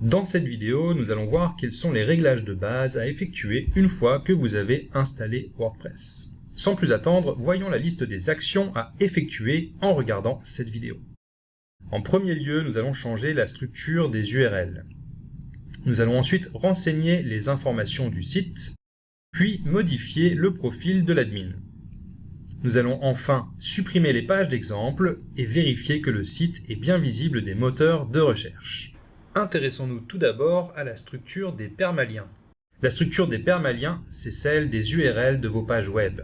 Dans cette vidéo, nous allons voir quels sont les réglages de base à effectuer une fois que vous avez installé WordPress. Sans plus attendre, voyons la liste des actions à effectuer en regardant cette vidéo. En premier lieu, nous allons changer la structure des URL. Nous allons ensuite renseigner les informations du site, puis modifier le profil de l'admin. Nous allons enfin supprimer les pages d'exemple et vérifier que le site est bien visible des moteurs de recherche. Intéressons-nous tout d'abord à la structure des permaliens. La structure des permaliens, c'est celle des URL de vos pages web.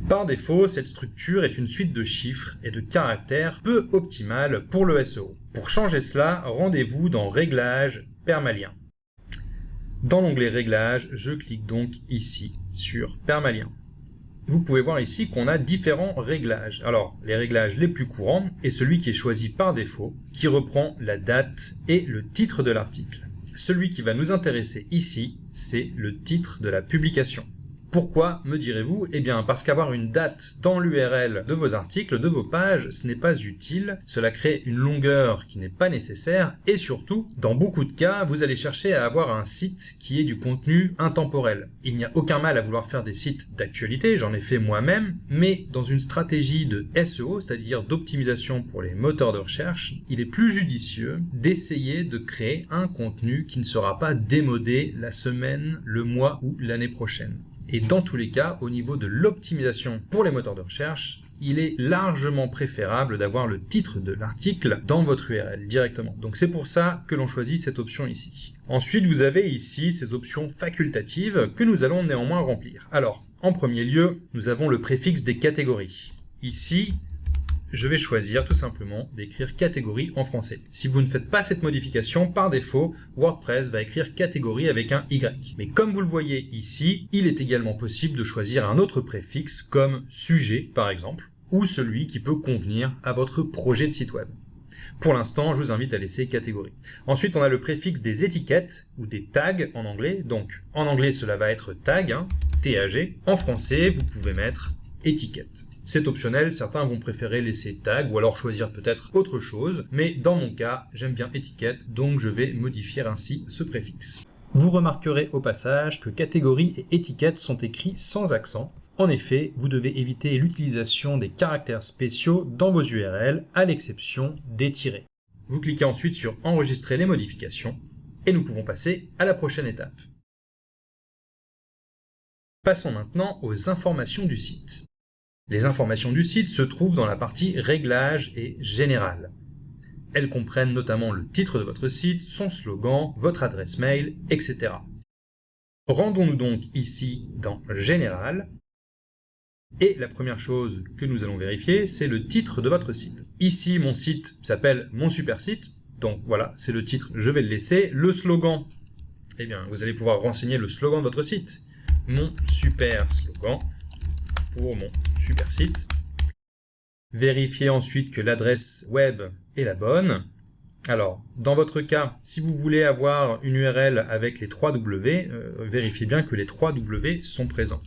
Par défaut, cette structure est une suite de chiffres et de caractères peu optimale pour le SEO. Pour changer cela, rendez-vous dans Réglages, Permaliens. Dans l'onglet Réglages, je clique donc ici sur Permaliens. Vous pouvez voir ici qu'on a différents réglages. Alors, les réglages les plus courants est celui qui est choisi par défaut, qui reprend la date et le titre de l'article. Celui qui va nous intéresser ici, c'est le titre de la publication. Pourquoi, me direz-vous? Eh bien, parce qu'avoir une date dans l'URL de vos articles, de vos pages, ce n'est pas utile. Cela crée une longueur qui n'est pas nécessaire. Et surtout, dans beaucoup de cas, vous allez chercher à avoir un site qui ait du contenu intemporel. Il n'y a aucun mal à vouloir faire des sites d'actualité, j'en ai fait moi-même, mais dans une stratégie de SEO, c'est-à-dire d'optimisation pour les moteurs de recherche, il est plus judicieux d'essayer de créer un contenu qui ne sera pas démodé la semaine, le mois ou l'année prochaine. Et dans tous les cas, au niveau de l'optimisation pour les moteurs de recherche, il est largement préférable d'avoir le titre de l'article dans votre URL directement. Donc c'est pour ça que l'on choisit cette option ici. Ensuite, vous avez ici ces options facultatives que nous allons néanmoins remplir. Alors, en premier lieu, nous avons le préfixe des catégories. Ici, je vais choisir tout simplement d'écrire catégorie en français. Si vous ne faites pas cette modification, par défaut, WordPress va écrire catégorie avec un Y. Mais comme vous le voyez ici, il est également possible de choisir un autre préfixe comme sujet par exemple, ou celui qui peut convenir à votre projet de site web. Pour l'instant, je vous invite à laisser catégorie. Ensuite, on a le préfixe des étiquettes ou des tags en anglais. Donc en anglais, cela va être tag, T-A-G. En français, vous pouvez mettre étiquette. C'est optionnel, certains vont préférer laisser tag ou alors choisir peut-être autre chose, mais dans mon cas, j'aime bien étiquette, donc je vais modifier ainsi ce préfixe. Vous remarquerez au passage que catégorie et étiquette sont écrits sans accent. En effet, vous devez éviter l'utilisation des caractères spéciaux dans vos URL, à l'exception des tirets. Vous cliquez ensuite sur enregistrer les modifications et nous pouvons passer à la prochaine étape. Passons maintenant aux informations du site. Les informations du site se trouvent dans la partie Réglages et Général. Elles comprennent notamment le titre de votre site, son slogan, votre adresse mail, etc. Rendons-nous donc ici dans Général. Et la première chose que nous allons vérifier, c'est le titre de votre site. Ici, mon site s'appelle Mon Super Site. Donc voilà, c'est le titre, je vais le laisser. Le slogan, eh bien, vous allez pouvoir renseigner le slogan de votre site. Mon super slogan pour mon super site. Vérifiez ensuite que l'adresse web est la bonne. Alors, dans votre cas, si vous voulez avoir une URL avec les 3 W, vérifiez bien que les 3 W sont présents.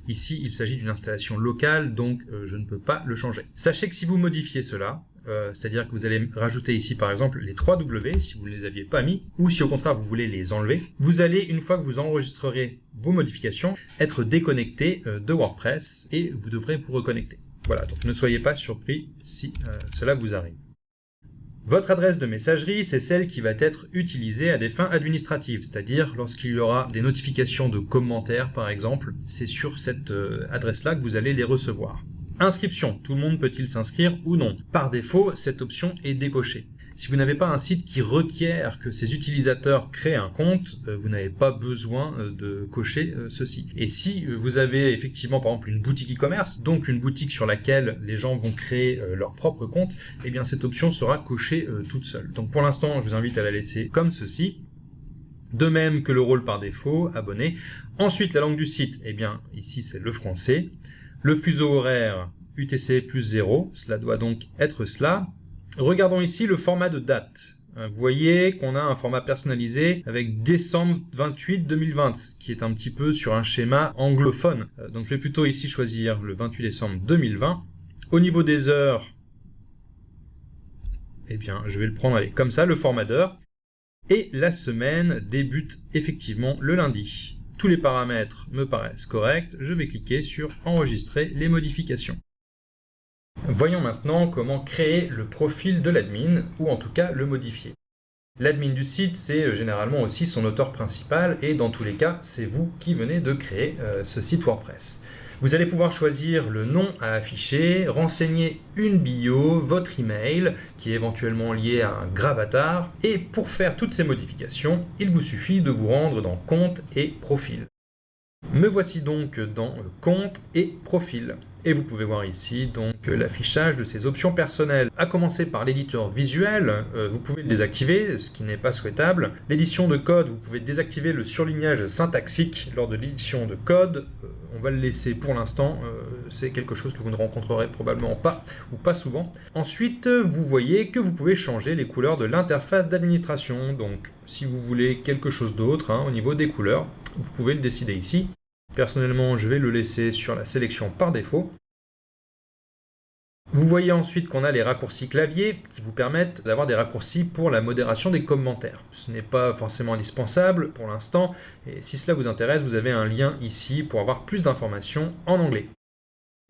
Ici, il s'agit d'une installation locale, donc je ne peux pas le changer. Sachez que si vous modifiez cela, c'est-à-dire que vous allez rajouter ici par exemple les 3 W si vous ne les aviez pas mis, ou si au contraire vous voulez les enlever, vous allez, une fois que vous enregistrerez vos modifications, être déconnecté de WordPress et vous devrez vous reconnecter. Voilà, donc ne soyez pas surpris si cela vous arrive. Votre adresse de messagerie, c'est celle qui va être utilisée à des fins administratives, c'est-à-dire lorsqu'il y aura des notifications de commentaires par exemple, c'est sur cette adresse-là que vous allez les recevoir. Inscription, tout le monde peut-il s'inscrire ou non? Par défaut, cette option est décochée. Si vous n'avez pas un site qui requiert que ses utilisateurs créent un compte, vous n'avez pas besoin de cocher ceci. Et si vous avez effectivement par exemple une boutique e-commerce, donc une boutique sur laquelle les gens vont créer leur propre compte, eh bien cette option sera cochée toute seule. Donc pour l'instant, je vous invite à la laisser comme ceci. De même que le rôle par défaut, abonné. Ensuite, la langue du site, eh bien ici c'est le français. Le fuseau horaire UTC plus 0, cela doit donc être cela. Regardons ici le format de date. Vous voyez qu'on a un format personnalisé avec décembre 28 2020, qui est un petit peu sur un schéma anglophone. Donc je vais plutôt ici choisir le 28 décembre 2020. Au niveau des heures, eh bien je vais le prendre comme ça, le format d'heure. Et la semaine débute effectivement le lundi. Tous les paramètres me paraissent corrects, je vais cliquer sur enregistrer les modifications. Voyons maintenant comment créer le profil de l'admin, ou en tout cas le modifier. L'admin du site, c'est généralement aussi son auteur principal, et dans tous les cas, c'est vous qui venez de créer ce site WordPress. Vous allez pouvoir choisir le nom à afficher, renseigner une bio, votre email, qui est éventuellement lié à un gravatar, et pour faire toutes ces modifications, il vous suffit de vous rendre dans Compte et Profil. Me voici donc dans Compte et Profil. Et vous pouvez voir ici donc l'affichage de ces options personnelles. À commencer par l'éditeur visuel, vous pouvez le désactiver, ce qui n'est pas souhaitable. L'édition de code, vous pouvez désactiver le surlignage syntaxique lors de l'édition de code. On va le laisser pour l'instant, c'est quelque chose que vous ne rencontrerez probablement pas ou pas souvent. Ensuite, vous voyez que vous pouvez changer les couleurs de l'interface d'administration. Donc, si vous voulez quelque chose d'autre au niveau des couleurs, vous pouvez le décider ici. Personnellement, je vais le laisser sur la sélection par défaut. Vous voyez ensuite qu'on a les raccourcis clavier qui vous permettent d'avoir des raccourcis pour la modération des commentaires. Ce n'est pas forcément indispensable pour l'instant, et si cela vous intéresse, vous avez un lien ici pour avoir plus d'informations en anglais.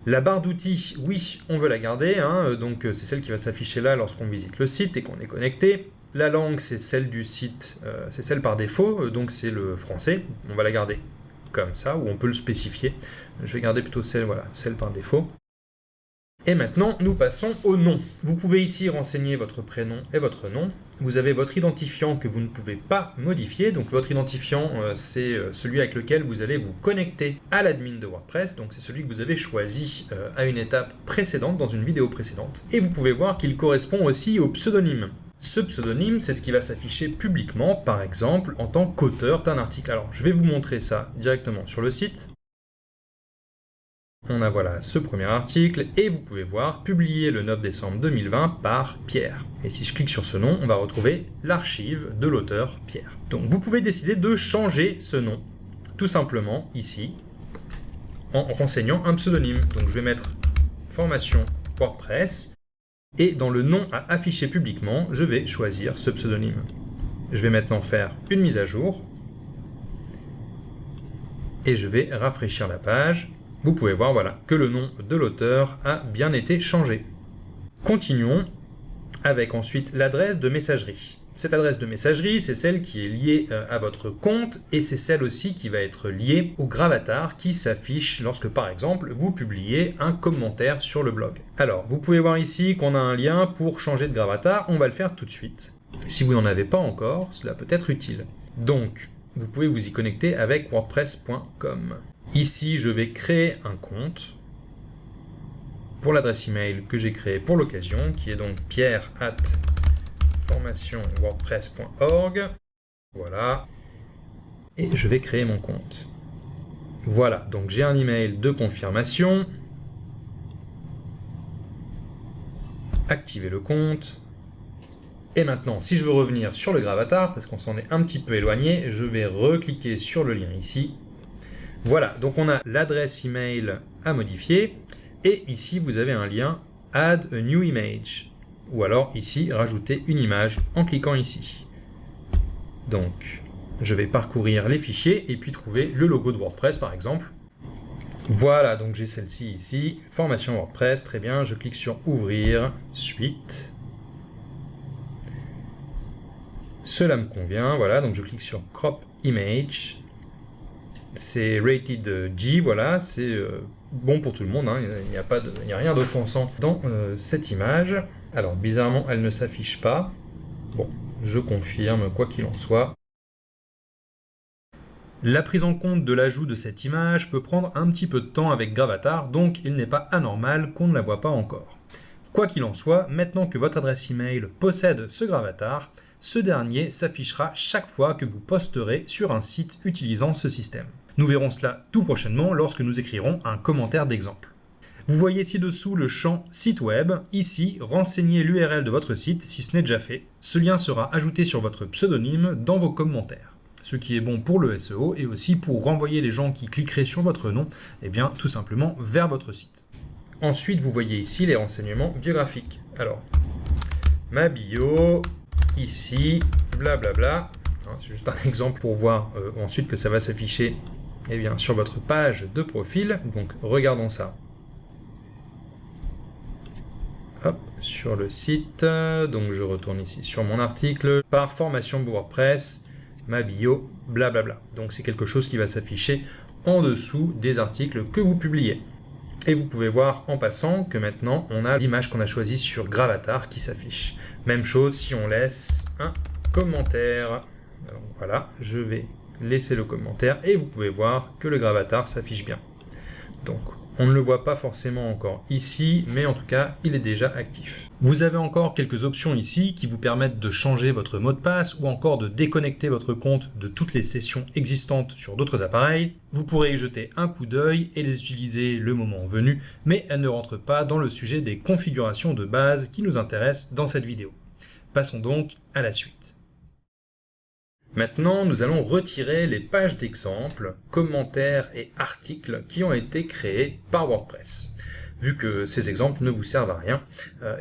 La barre d'outils, oui, on veut la garder, donc c'est celle qui va s'afficher là lorsqu'on visite le site et qu'on est connecté. La langue, c'est celle du site, c'est celle par défaut, donc c'est le français, on va la garder comme ça, ou on peut le spécifier. Je vais garder plutôt celle par défaut. Et maintenant, nous passons au nom. Vous pouvez ici renseigner votre prénom et votre nom. Vous avez votre identifiant que vous ne pouvez pas modifier. Donc votre identifiant, c'est celui avec lequel vous allez vous connecter à l'admin de WordPress. Donc c'est celui que vous avez choisi à une étape précédente, dans une vidéo précédente. Et vous pouvez voir qu'il correspond aussi au pseudonyme. Ce pseudonyme, c'est ce qui va s'afficher publiquement, par exemple, en tant qu'auteur d'un article. Alors, je vais vous montrer ça directement sur le site. On a voilà ce premier article, et vous pouvez voir, publié le 9 décembre 2020 par Pierre. Et si je clique sur ce nom, on va retrouver l'archive de l'auteur Pierre. Donc, vous pouvez décider de changer ce nom, tout simplement, ici, en renseignant un pseudonyme. Donc, je vais mettre formation WordPress. Et dans le nom à afficher publiquement, je vais choisir ce pseudonyme. Je vais maintenant faire une mise à jour. Et je vais rafraîchir la page. Vous pouvez voir que le nom de l'auteur a bien été changé. Continuons avec ensuite l'adresse de messagerie. Cette adresse de messagerie, c'est celle qui est liée à votre compte et c'est celle aussi qui va être liée au gravatar qui s'affiche lorsque, par exemple, vous publiez un commentaire sur le blog. Alors, vous pouvez voir ici qu'on a un lien pour changer de gravatar. On va le faire tout de suite. Si vous n'en avez pas encore, cela peut être utile. Donc, vous pouvez vous y connecter avec wordpress.com. Ici, je vais créer un compte pour l'adresse email que j'ai créée pour l'occasion, qui est donc pierre@formationwordpress.org. Voilà. Et je vais créer mon compte. Voilà, donc j'ai un email de confirmation. Activer le compte. Et maintenant, si je veux revenir sur le gravatar, parce qu'on s'en est un petit peu éloigné, je vais recliquer sur le lien ici. Voilà, donc on a l'adresse email à modifier. Et ici, vous avez un lien Add a new image. Ou alors ici, rajouter une image en cliquant ici. Donc, je vais parcourir les fichiers et puis trouver le logo de WordPress par exemple. Voilà, donc j'ai celle-ci ici, formation WordPress, très bien, je clique sur Ouvrir, Suite. Cela me convient, voilà, donc je clique sur Crop Image. C'est rated G, voilà, c'est bon pour tout le monde, il n'y a rien d'offensant dans cette image. Alors, bizarrement, elle ne s'affiche pas. Bon, je confirme, quoi qu'il en soit. La prise en compte de l'ajout de cette image peut prendre un petit peu de temps avec Gravatar, donc il n'est pas anormal qu'on ne la voit pas encore. Quoi qu'il en soit, maintenant que votre adresse email possède ce Gravatar, ce dernier s'affichera chaque fois que vous posterez sur un site utilisant ce système. Nous verrons cela tout prochainement lorsque nous écrirons un commentaire d'exemple. Vous voyez ci-dessous le champ site web. Ici, renseignez l'URL de votre site si ce n'est déjà fait. Ce lien sera ajouté sur votre pseudonyme dans vos commentaires. Ce qui est bon pour le SEO et aussi pour renvoyer les gens qui cliqueraient sur votre nom, tout simplement vers votre site. Ensuite, vous voyez ici les renseignements biographiques. Alors, ma bio, ici, blablabla. C'est juste un exemple pour voir ensuite que ça va s'afficher sur votre page de profil. Donc regardons ça. Hop, sur le site, donc je retourne ici sur mon article, par formation WordPress, ma bio, blablabla. Donc c'est quelque chose qui va s'afficher en dessous des articles que vous publiez. Et vous pouvez voir en passant que maintenant on a l'image qu'on a choisie sur Gravatar qui s'affiche. Même chose si on laisse un commentaire. Donc voilà, je vais laisser le commentaire et vous pouvez voir que le Gravatar s'affiche bien. Donc on ne le voit pas forcément encore ici, mais en tout cas, il est déjà actif. Vous avez encore quelques options ici qui vous permettent de changer votre mot de passe ou encore de déconnecter votre compte de toutes les sessions existantes sur d'autres appareils. Vous pourrez y jeter un coup d'œil et les utiliser le moment venu, mais elles ne rentrent pas dans le sujet des configurations de base qui nous intéressent dans cette vidéo. Passons donc à la suite. Maintenant, nous allons retirer les pages d'exemple, commentaires et articles qui ont été créés par WordPress, vu que ces exemples ne vous servent à rien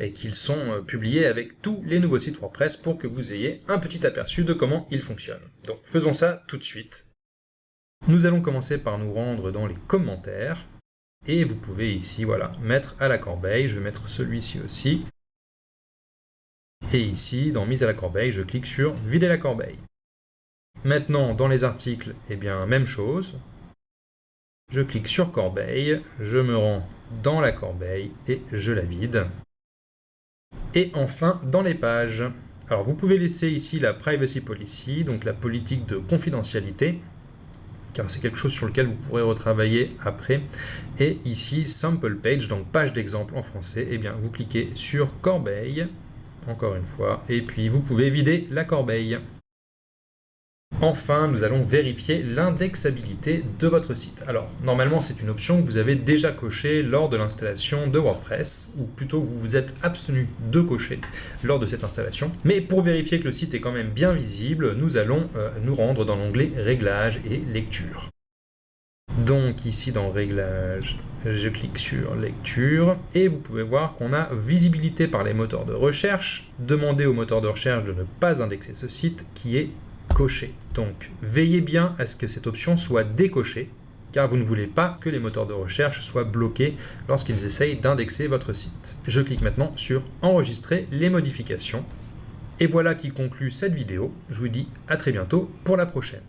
et qu'ils sont publiés avec tous les nouveaux sites WordPress pour que vous ayez un petit aperçu de comment ils fonctionnent. Donc faisons ça tout de suite. Nous allons commencer par nous rendre dans les commentaires et vous pouvez ici mettre à la corbeille. Je vais mettre celui-ci aussi. Et ici, dans mise à la corbeille, je clique sur vider la corbeille. Maintenant, dans les articles, même chose. Je clique sur corbeille, je me rends dans la corbeille et je la vide. Et enfin, dans les pages. Alors, vous pouvez laisser ici la privacy policy, donc la politique de confidentialité, car c'est quelque chose sur lequel vous pourrez retravailler après. Et ici, sample page, donc page d'exemple en français, vous cliquez sur corbeille, encore une fois, et puis vous pouvez vider la corbeille. Enfin, nous allons vérifier l'indexabilité de votre site. Alors, normalement, c'est une option que vous avez déjà cochée lors de l'installation de WordPress, ou plutôt vous vous êtes abstenu de cocher lors de cette installation. Mais pour vérifier que le site est quand même bien visible, nous allons nous rendre dans l'onglet Réglages et Lecture. Donc ici dans Réglages, je clique sur Lecture, et vous pouvez voir qu'on a visibilité par les moteurs de recherche. Demandez aux moteurs de recherche de ne pas indexer ce site qui est coché. Donc, veillez bien à ce que cette option soit décochée, car vous ne voulez pas que les moteurs de recherche soient bloqués lorsqu'ils essayent d'indexer votre site. Je clique maintenant sur Enregistrer les modifications. Et voilà qui conclut cette vidéo. Je vous dis à très bientôt pour la prochaine.